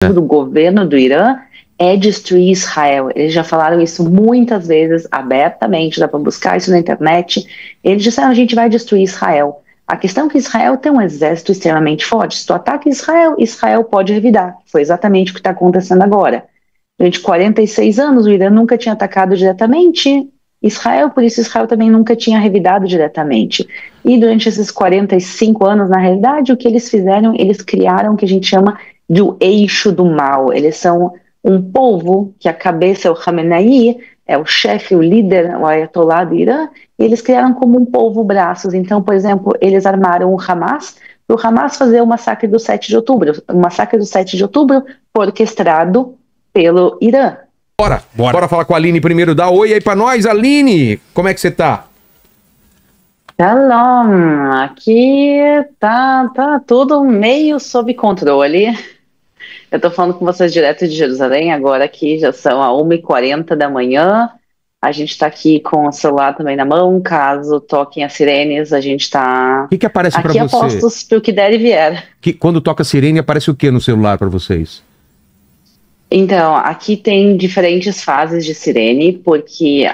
do governo do Irã é destruir Israel. Eles já falaram isso muitas vezes, abertamente, dá para buscar isso na internet. Eles disseram, a gente vai destruir Israel. A questão é que Israel tem um exército extremamente forte. Se tu ataca Israel, Israel pode revidar. Foi exatamente o que está acontecendo agora. Durante 46 anos, o Irã nunca tinha atacado diretamente Israel, por isso Israel também nunca tinha revidado diretamente. E durante esses 45 anos, na realidade, o que eles fizeram, eles criaram o que a gente chama do eixo do mal. Eles são um povo que a cabeça é o Khamenei, é o chefe, o líder, o Ayatollah do Irã, e eles criaram como um povo braços. Então, por exemplo, eles armaram o Hamas, para o Hamas fazer o massacre do 7 de outubro. O massacre do 7 de outubro foi orquestrado pelo Irã. Bora falar com a Aline primeiro. Dá oi aí pra nós, Aline! Como é que você tá? Shalom, aqui tá tudo meio sob controle. Eu tô falando com vocês direto de Jerusalém, agora aqui já são a 1h40 da manhã. A gente tá aqui com o celular também na mão, caso toquem as sirenes, a gente tá... O que aparece pra aqui você? apostos pro que der e vier. Quando toca sirene, aparece o que no celular pra vocês? Então, aqui tem diferentes fases de sirene, porque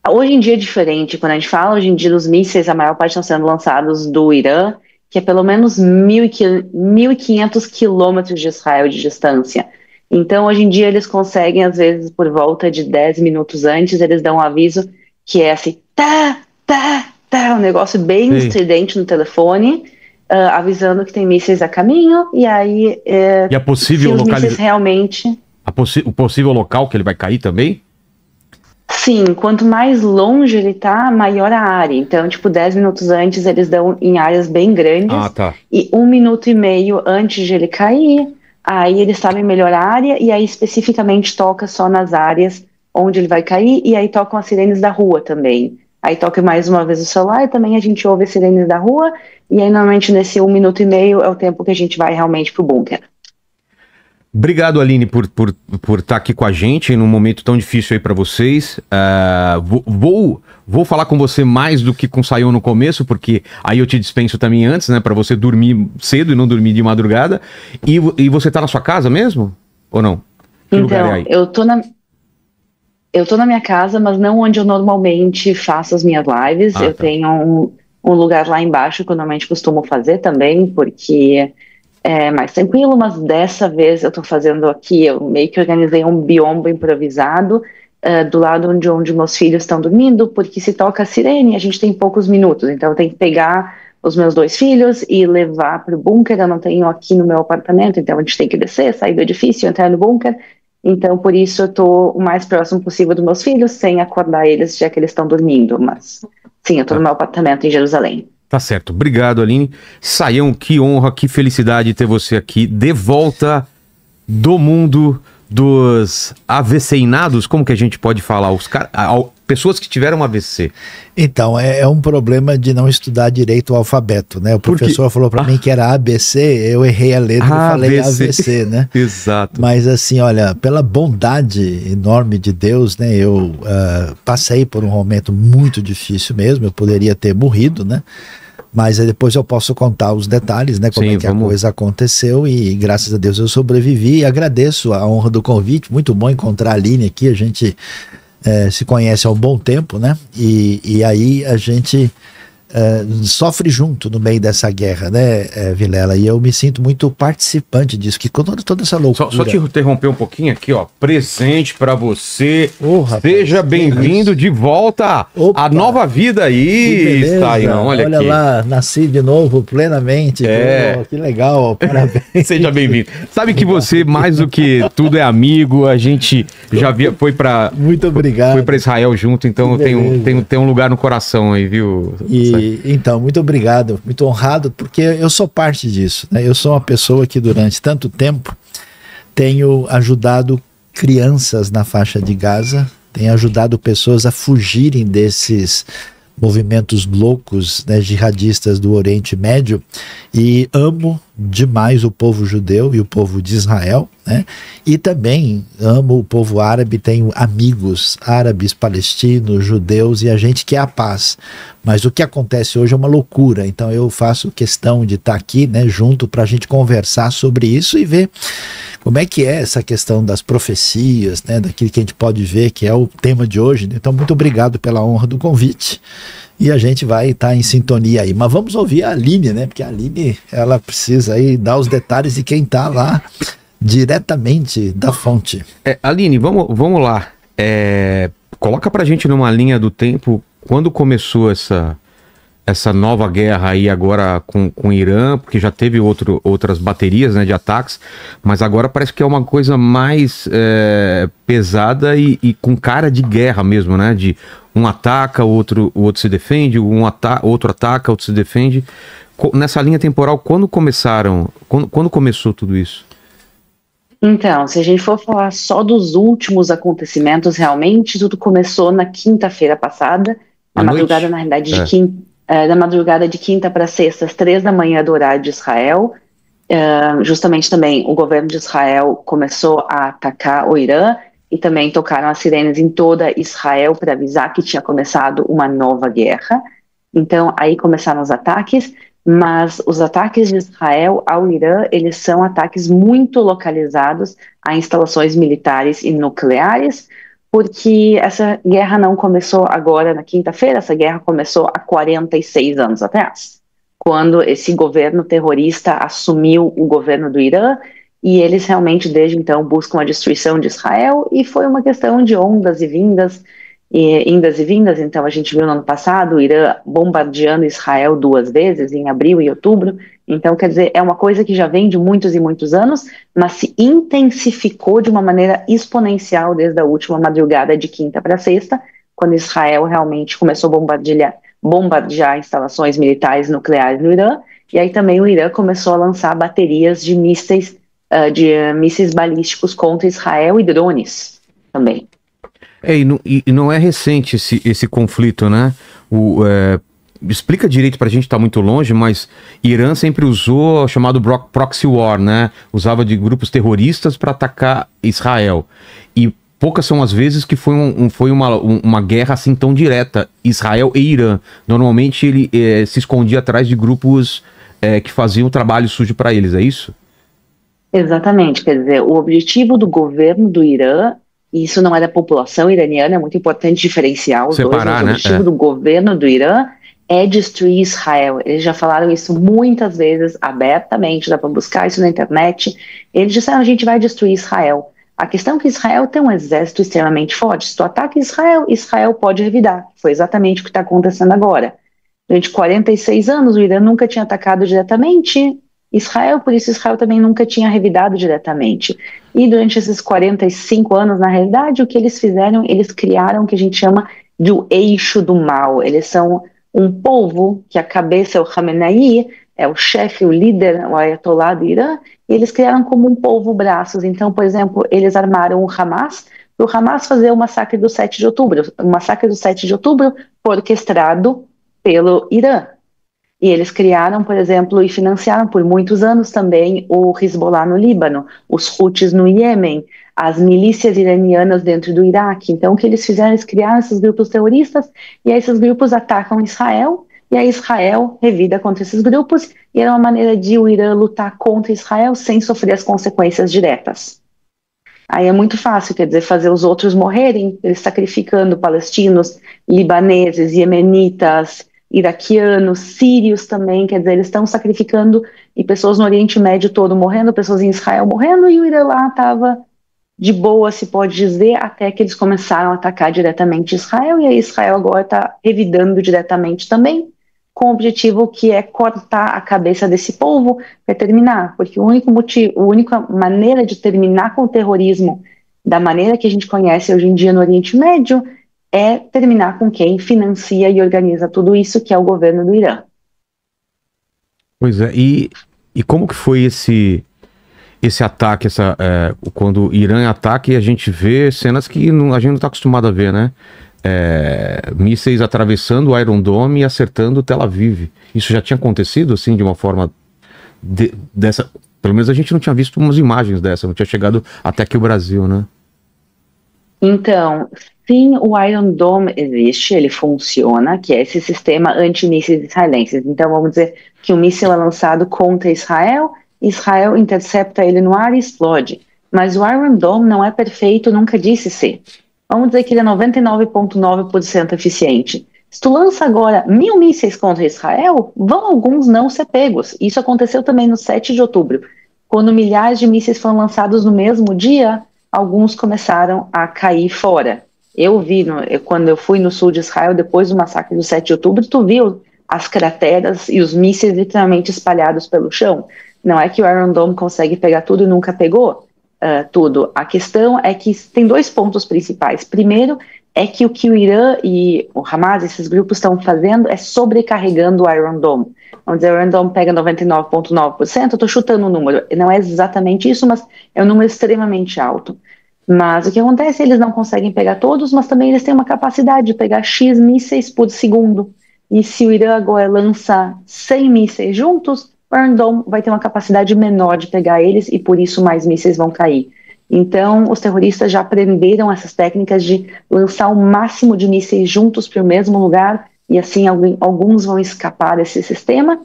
hoje em dia é diferente. Quando a gente fala hoje em dia dos mísseis, a maior parte estão sendo lançados do Irã, que é pelo menos 1.500 quilômetros de Israel de distância. Então, hoje em dia, eles conseguem, às vezes, por volta de 10 minutos antes, eles dão um aviso que é assim, um negócio bem estridente no telefone, avisando que tem mísseis a caminho, e aí e a possível realmente... o possível local que ele vai cair também? Sim, quanto mais longe ele tá, maior a área. Então, tipo, 10 minutos antes eles dão em áreas bem grandes. E 1,5 minuto antes de ele cair, aí eles sabem melhor a área, e aí especificamente toca só nas áreas onde ele vai cair, e aí tocam as sirenes da rua também. Aí toca mais uma vez o celular, e também a gente ouve as sirenes da rua, e aí normalmente nesse 1,5 minuto é o tempo que a gente vai realmente pro bunker. Obrigado, Aline, por estar aqui com a gente num momento tão difícil aí para vocês. Vou falar com você mais do que com o Sayon no começo, porque aí eu te dispenso também antes, né? Para você dormir cedo e não dormir de madrugada. E você tá na sua casa mesmo? Ou não? Que lugar é aí? Eu tô na minha casa, mas não onde eu normalmente faço as minhas lives. Eu tenho um lugar lá embaixo que eu normalmente costumo fazer também, porque... é mais tranquilo, mas dessa vez eu tô fazendo aqui, eu meio que organizei um biombo improvisado do lado onde meus filhos estão dormindo, porque se toca a sirene, a gente tem poucos minutos, então eu tenho que pegar os meus 2 filhos e levar pro bunker. Eu não tenho aqui no meu apartamento, então a gente tem que descer, sair do edifício, entrar no bunker, então por isso eu tô o mais próximo possível dos meus filhos, sem acordar eles, já que eles estão dormindo, mas sim, eu tô no meu apartamento em Jerusalém. Tá certo. Obrigado, Aline. Sayon, que honra, que felicidade ter você aqui de volta do mundo dos AVCinados. Como que a gente pode falar? Pessoas que tiveram AVC. Então, é um problema de não estudar direito o alfabeto, né? O professor falou para mim que era ABC, eu errei a letra e falei AVC, né? Exato. Mas assim, olha, pela bondade enorme de Deus, né? Eu passei por um momento muito difícil mesmo, eu poderia ter morrido, né? Mas aí depois eu posso contar os detalhes, né? Como é que a coisa aconteceu, e graças a Deus eu sobrevivi, e agradeço a honra do convite. Muito bom encontrar a Aline aqui, a gente se conhece há um bom tempo, né? E aí a gente sofre junto no meio dessa guerra, né, Vilela? E eu me sinto muito participante disso, que quando toda essa loucura... Só te interromper um pouquinho aqui, ó. Presente pra você. Seja bem-vindo de volta à nova vida aí, Sayon. Olha aqui. Lá, nasci de novo plenamente. Que legal, parabéns. Seja bem-vindo. Sabe que você, mais do que tudo, é amigo. A gente já foi pra... Muito obrigado. Foi pra Israel junto, então tem um lugar no coração aí, viu? Então, muito obrigado, muito honrado, porque eu sou parte disso, né? Eu sou uma pessoa que durante tanto tempo tenho ajudado crianças na faixa de Gaza, tenho ajudado pessoas a fugirem desses movimentos loucos, né, jihadistas do Oriente Médio, e amo demais o povo judeu e o povo de Israel, né? E também amo o povo árabe, tenho amigos árabes, palestinos, judeus, e a gente quer a paz. Mas o que acontece hoje é uma loucura, então eu faço questão de estar aqui, né, junto, para a gente conversar sobre isso e ver como é que é essa questão das profecias, né, daquilo que a gente pode ver, que é o tema de hoje. Então, muito obrigado pela honra do convite. E a gente vai estar em sintonia aí. Mas vamos ouvir a Aline, né? Porque a Aline, ela precisa aí dar os detalhes de quem está lá diretamente da fonte. Aline, vamos lá. Coloca pra gente numa linha do tempo, quando começou essa nova guerra aí agora com o Irã, porque já teve outras baterias, né, de ataques, mas agora parece que é uma coisa mais pesada e com cara de guerra mesmo, né? De um ataca, o outro se defende, outro ataca, outro se defende. Nessa linha temporal, quando começou tudo isso? Então, se a gente for falar só dos últimos acontecimentos, realmente tudo começou na quinta-feira passada, na madrugada, na realidade, da madrugada de quinta para sexta, às 3 da manhã do horário de Israel. Justamente também o governo de Israel começou a atacar o Irã, e também tocaram as sirenes em toda Israel para avisar que tinha começado uma nova guerra. Então, aí começaram os ataques, mas os ataques de Israel ao Irã, eles são ataques muito localizados a instalações militares e nucleares, porque essa guerra não começou agora na quinta-feira, essa guerra começou há 46 anos atrás, quando esse governo terrorista assumiu o governo do Irã, e eles realmente desde então buscam a destruição de Israel, e foi uma questão de ondas e vindas, indas e vindas. Então a gente viu no ano passado o Irã bombardeando Israel 2 vezes, em abril e outubro. Então, quer dizer, é uma coisa que já vem de muitos e muitos anos, mas se intensificou de uma maneira exponencial desde a última madrugada de quinta para sexta, quando Israel realmente começou a bombardear instalações militares nucleares no Irã, e aí também o Irã começou a lançar baterias de mísseis balísticos contra Israel e drones também. E não é recente esse conflito, né? Explica direito pra gente, tá muito longe, mas Irã sempre usou o chamado proxy war, né? Usava de grupos terroristas para atacar Israel. E poucas são as vezes que foi uma guerra assim tão direta, Israel e Irã. Normalmente ele se escondia atrás de grupos que faziam trabalho sujo para eles, é isso? Exatamente, quer dizer, o objetivo do governo do Irã, e isso não é da população iraniana, é muito importante diferenciar os dois, mas o objetivo do governo do Irã é destruir Israel. Eles já falaram isso muitas vezes, abertamente, dá para buscar isso na internet. Eles disseram, a gente vai destruir Israel. A questão é que Israel tem um exército extremamente forte. Se tu ataca Israel, Israel pode revidar. Foi exatamente o que está acontecendo agora. Durante 46 anos, o Irã nunca tinha atacado diretamente Israel, por isso Israel também nunca tinha revidado diretamente. E durante esses 45 anos, na realidade, o que eles fizeram, eles criaram o que a gente chama do eixo do mal. Eles são um povo que a cabeça é o Khamenei, é o chefe, o líder, o Ayatollah do Irã, e eles criaram como um povo braços. Então, por exemplo, eles armaram o Hamas, para o Hamas fazer o massacre do 7 de outubro. O massacre do 7 de outubro foi orquestrado pelo Irã. E eles criaram, por exemplo, e financiaram por muitos anos também o Hezbollah no Líbano, os Houthis no Iêmen, as milícias iranianas dentro do Iraque. Então, o que eles fizeram? Eles criaram esses grupos terroristas, e aí esses grupos atacam Israel, e aí Israel revida contra esses grupos, e era uma maneira de o Irã lutar contra Israel sem sofrer as consequências diretas. Aí é muito fácil, quer dizer, fazer os outros morrerem, eles sacrificando palestinos, libaneses, iemenitas, iraquianos, sírios também, quer dizer, eles estão sacrificando, e pessoas no Oriente Médio todo morrendo, pessoas em Israel morrendo, e o Irã lá estava de boa, se pode dizer, até que eles começaram a atacar diretamente Israel, e aí Israel agora está revidando diretamente também, com o objetivo que é cortar a cabeça desse povo para terminar, porque a única maneira de terminar com o terrorismo da maneira que a gente conhece hoje em dia no Oriente Médio é terminar com quem financia e organiza tudo isso, que é o governo do Irã. Pois é, e como que foi esse ataque, quando o Irã ataca, e a gente vê cenas que a gente não está acostumado a ver, né? mísseis atravessando o Iron Dome e acertando Tel Aviv. Isso já tinha acontecido, assim, de uma forma dessa... Pelo menos a gente não tinha visto umas imagens dessa, não tinha chegado até aqui o Brasil, né? Então, sim, o Iron Dome existe, ele funciona, que é esse sistema antimísseis israelenses. Então, vamos dizer que o míssil é lançado contra Israel, Israel intercepta ele no ar e explode. Mas o Iron Dome não é perfeito, nunca disse ser. Vamos dizer que ele é 99,9% eficiente. Se tu lança agora 1.000 mísseis contra Israel, vão alguns não ser pegos. Isso aconteceu também no 7 de outubro. Quando milhares de mísseis foram lançados no mesmo dia, alguns começaram a cair fora. Quando eu fui no sul de Israel, depois do massacre do 7 de outubro, tu viu as crateras e os mísseis literalmente espalhados pelo chão. Não é que o Iron Dome consegue pegar tudo e nunca pegou tudo. A questão é que tem 2 pontos principais. Primeiro, é que o Irã e o Hamas, esses grupos, estão fazendo é sobrecarregando o Iron Dome. Vamos dizer, o Iron Dome pega 99,9%, eu estou chutando o número, não é exatamente isso, mas é um número extremamente alto. Mas o que acontece, eles não conseguem pegar todos, mas também eles têm uma capacidade de pegar X mísseis por segundo. E se o Irã agora lançar 100 mísseis juntos, o Iron Dome vai ter uma capacidade menor de pegar eles e por isso mais mísseis vão cair. Então, os terroristas já aprenderam essas técnicas de lançar o máximo de mísseis juntos para o mesmo lugar, e assim alguns vão escapar desse sistema.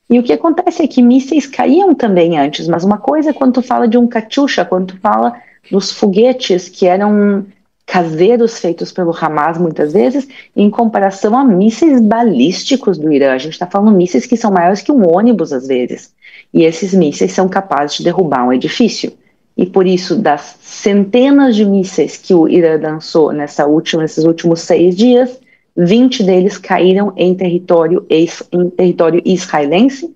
E o que acontece é que mísseis caíam também antes, mas uma coisa é quando tu fala de um Katyusha, quando tu fala dos foguetes que eram caseiros feitos pelo Hamas muitas vezes, em comparação a mísseis balísticos do Irã. A gente está falando mísseis que são maiores que um ônibus às vezes, e esses mísseis são capazes de derrubar um edifício. E por isso, das centenas de mísseis que o Irã lançou nesses últimos 6 dias, 20 deles caíram em território israelense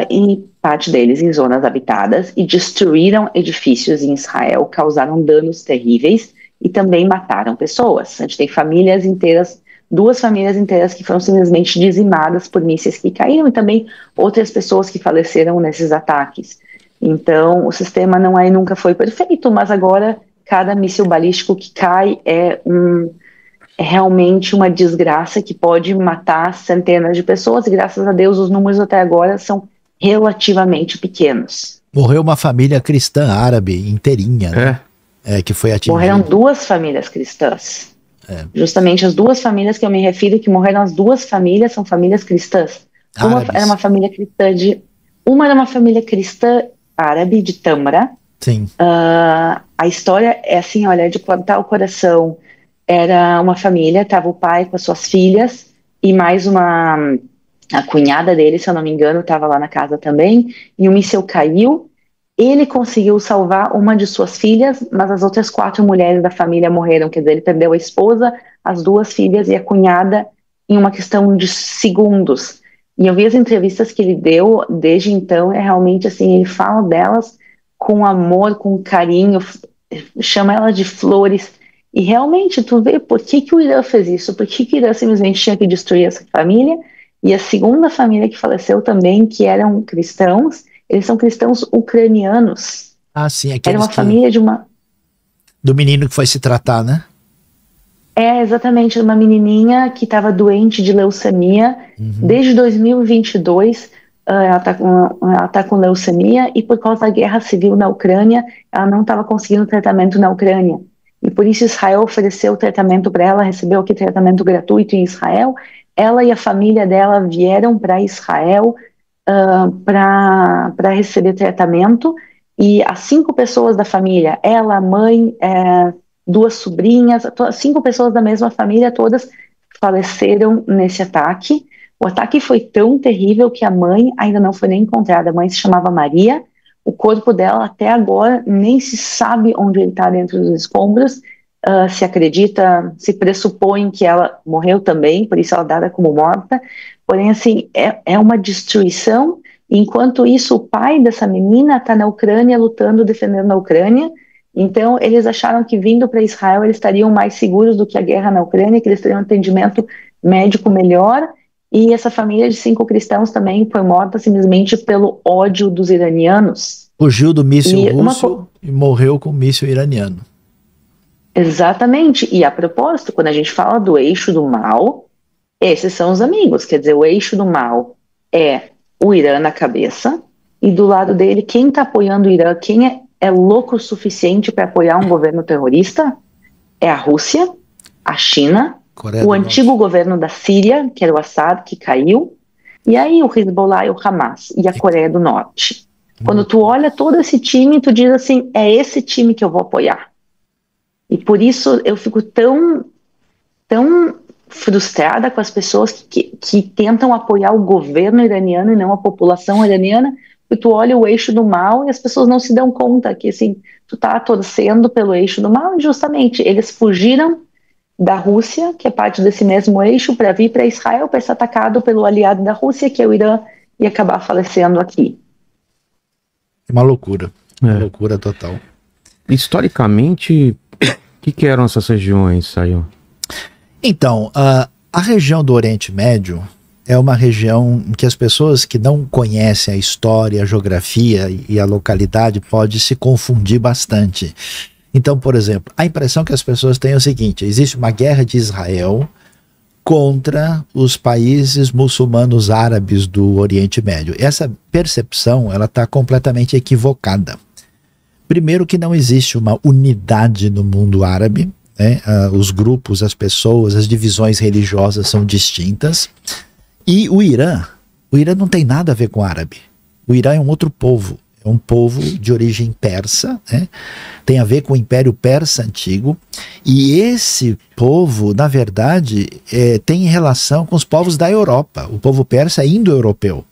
e parte deles em zonas habitadas e destruíram edifícios em Israel, causaram danos terríveis e também mataram pessoas. A gente tem famílias inteiras, 2 famílias inteiras que foram simplesmente dizimadas por mísseis que caíram e também outras pessoas que faleceram nesses ataques. Então, o sistema nunca foi perfeito, mas agora cada míssil balístico que cai é realmente uma desgraça que pode matar centenas de pessoas e, graças a Deus, os números até agora são relativamente pequenos. Morreu uma família cristã árabe inteirinha, né? Que foi atingida. Morreram 2 famílias cristãs. Justamente as 2 famílias que eu me refiro, que morreram as 2 famílias, são famílias cristãs. Uma era uma família cristã árabe de Tamra. Sim. A história é assim, olha, de cortar o coração. Era uma família, estava o pai com as suas filhas e mais a cunhada dele, se eu não me engano, estava lá na casa também, e o míssil caiu. Ele conseguiu salvar uma de suas filhas, mas as outras 4 mulheres da família morreram, quer dizer, ele perdeu a esposa, as 2 filhas e a cunhada em uma questão de segundos. E eu vi as entrevistas que ele deu desde então, realmente assim, ele fala delas com amor, com carinho, chama elas de flores, e realmente tu vê por que o Irã fez isso, por que o Irã simplesmente tinha que destruir essa família. E a segunda família que faleceu também, que eram cristãos, eles são cristãos ucranianos. Ah, sim, era uma família do menino que foi se tratar, né? Exatamente, uma menininha que estava doente de leucemia. Desde 2022, ela tá com leucemia, e por causa da guerra civil na Ucrânia, ela não estava conseguindo tratamento na Ucrânia. E por isso Israel ofereceu tratamento para ela, recebeu aqui tratamento gratuito em Israel. Ela e a família dela vieram para Israel para receber tratamento, e as 5 pessoas da família, ela, a mãe, 2 sobrinhas, 5 pessoas da mesma família, todas faleceram nesse ataque. O ataque foi tão terrível que a mãe ainda não foi nem encontrada. A mãe se chamava Maria, o corpo dela até agora nem se sabe onde ele está dentro dos escombros. Se pressupõe que ela morreu também, por isso ela é dada como morta. Porém, assim, é uma destruição. Enquanto isso, o pai dessa menina está na Ucrânia, lutando, defendendo a Ucrânia. Então, eles acharam que vindo para Israel eles estariam mais seguros do que a guerra na Ucrânia, que eles teriam um atendimento médico melhor. E essa família de 5 cristãos também foi morta simplesmente pelo ódio dos iranianos. Fugiu do míssil russo e morreu com o míssil iraniano. Exatamente. E a propósito, quando a gente fala do eixo do mal, esses são os amigos. Quer dizer, o eixo do mal é o Irã na cabeça, e do lado dele, quem está apoiando o Irã, quem é louco o suficiente para apoiar um governo terrorista, é a Rússia, a China, o antigo governo da Síria, que era o Assad, que caiu, e aí o Hezbollah e o Hamas, e a Coreia do Norte. Quando tu olha todo esse time, tu diz assim, é esse time que eu vou apoiar. E por isso eu fico tão frustrada com as pessoas que tentam apoiar o governo iraniano e não a população iraniana, e tu olha o eixo do mal e as pessoas não se dão conta que assim, tu tá torcendo pelo eixo do mal, e justamente eles fugiram da Rússia, que é parte desse mesmo eixo, para vir para Israel, para ser atacado pelo aliado da Rússia, que é o Irã, e acabar falecendo aqui. É uma loucura. Uma loucura total. Historicamente, o que eram essas regiões, Sayão? Então, a região do Oriente Médio é uma região em que as pessoas que não conhecem a história, a geografia e a localidade podem se confundir bastante. Então, por exemplo, a impressão que as pessoas têm é o seguinte: existe uma guerra de Israel contra os países muçulmanos árabes do Oriente Médio. Essa percepção, ela está completamente equivocada. Primeiro que não existe uma unidade no mundo árabe, né? Os grupos, as pessoas, as divisões religiosas são distintas. E o Irã não tem nada a ver com o árabe. O Irã é um outro povo. É um povo de origem persa, né? Tem a ver com o Império Persa Antigo, e esse povo, na verdade, tem relação com os povos da Europa. O povo persa é indo-europeu.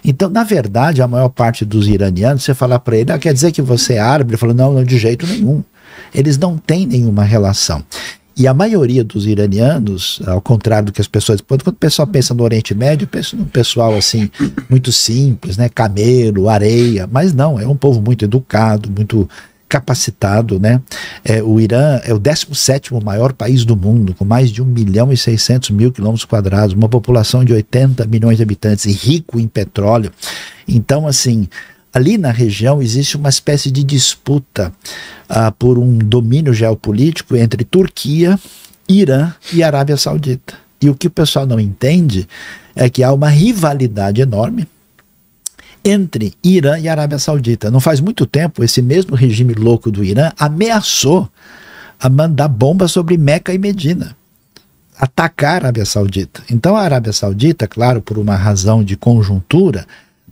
Então, na verdade, a maior parte dos iranianos, você falar para ele, quer dizer que você é árabe? Ele fala, não, de jeito nenhum. Eles não têm nenhuma relação. E a maioria dos iranianos, ao contrário do que as pessoas... Quando o pessoal pensa no Oriente Médio, pensa num pessoal assim, muito simples, né? Camelo, areia, mas não, é um povo muito educado, muito capacitado, né? O Irã é o 17º maior país do mundo, com mais de 1.600.000 km², uma população de 80 milhões de habitantes e rico em petróleo. Então, assim... Ali na região existe uma espécie de disputa por um domínio geopolítico entre Turquia, Irã e Arábia Saudita. E o que o pessoal não entende é que há uma rivalidade enorme entre Irã e Arábia Saudita. Não faz muito tempo, esse mesmo regime louco do Irã ameaçou a mandar bombas sobre Meca e Medina, atacar a Arábia Saudita. Então a Arábia Saudita, claro, por uma razão de conjuntura,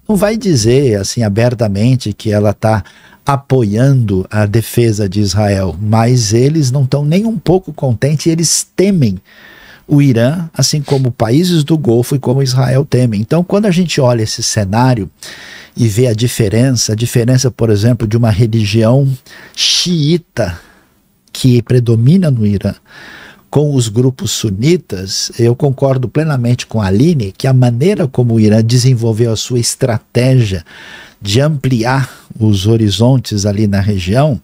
não vai dizer assim abertamente que ela está apoiando a defesa de Israel, mas eles não estão nem um pouco contentes, eles temem o Irã, assim como países do Golfo e como Israel temem. Então, quando a gente olha esse cenário e vê a diferença, por exemplo, de uma religião xiita que predomina no Irã, com os grupos sunitas, eu concordo plenamente com a Aline que a maneira como o Irã desenvolveu a sua estratégia de ampliar os horizontes ali na região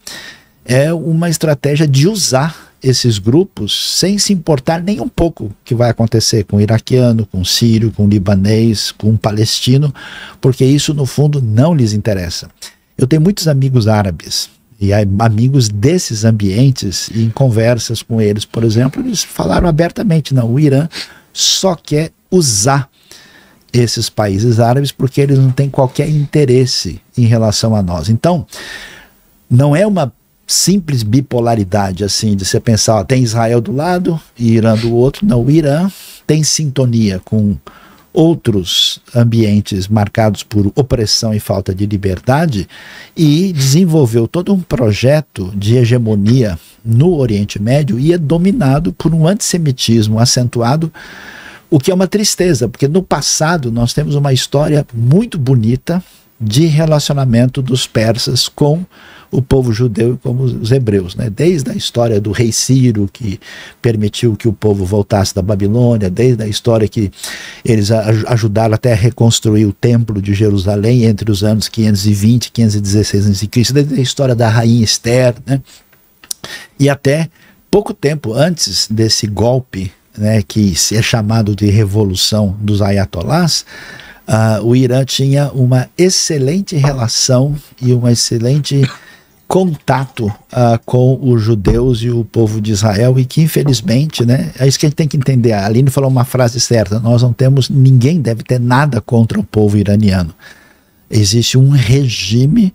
é uma estratégia de usar esses grupos sem se importar nem um pouco o que vai acontecer com o iraquiano, com o sírio, com o libanês, com o palestino, porque isso no fundo não lhes interessa. Eu tenho muitos amigos árabes e amigos desses ambientes, e em conversas com eles, por exemplo, eles falaram abertamente, não, o Irã só quer usar esses países árabes porque eles não têm qualquer interesse em relação a nós. Então, não é uma simples bipolaridade, assim, de você pensar, tem Israel do lado e Irã do outro. Não, o Irã tem sintonia com outros ambientes marcados por opressão e falta de liberdade e desenvolveu todo um projeto de hegemonia no Oriente Médio e é dominado por um antissemitismo acentuado, o que é uma tristeza, porque no passado nós temos uma história muito bonita de relacionamento dos persas com o povo judeu e com os hebreus, né? Desde a história do rei Ciro, que permitiu que o povo voltasse da Babilônia, desde a história que eles ajudaram até a reconstruir o templo de Jerusalém entre os anos 520 e 516 a.C., desde a história da rainha Esther, né? E até pouco tempo antes desse golpe, né, que é chamado de Revolução dos Ayatolás, o Irã tinha uma excelente relação e uma excelente contato com os judeus e o povo de Israel, e que infelizmente, né, é isso que a gente tem que entender. A Aline falou uma frase certa: nós não temos, ninguém deve ter nada contra o povo iraniano. Existe um regime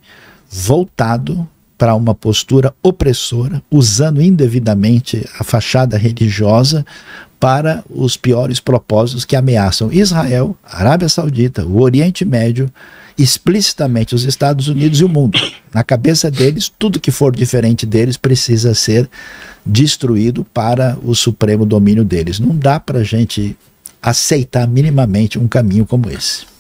voltado para uma postura opressora, usando indevidamente a fachada religiosa para os piores propósitos que ameaçam Israel, a Arábia Saudita, o Oriente Médio, explicitamente os Estados Unidos e o mundo. Na cabeça deles, tudo que for diferente deles precisa ser destruído para o supremo domínio deles. Não dá para a gente aceitar minimamente um caminho como esse.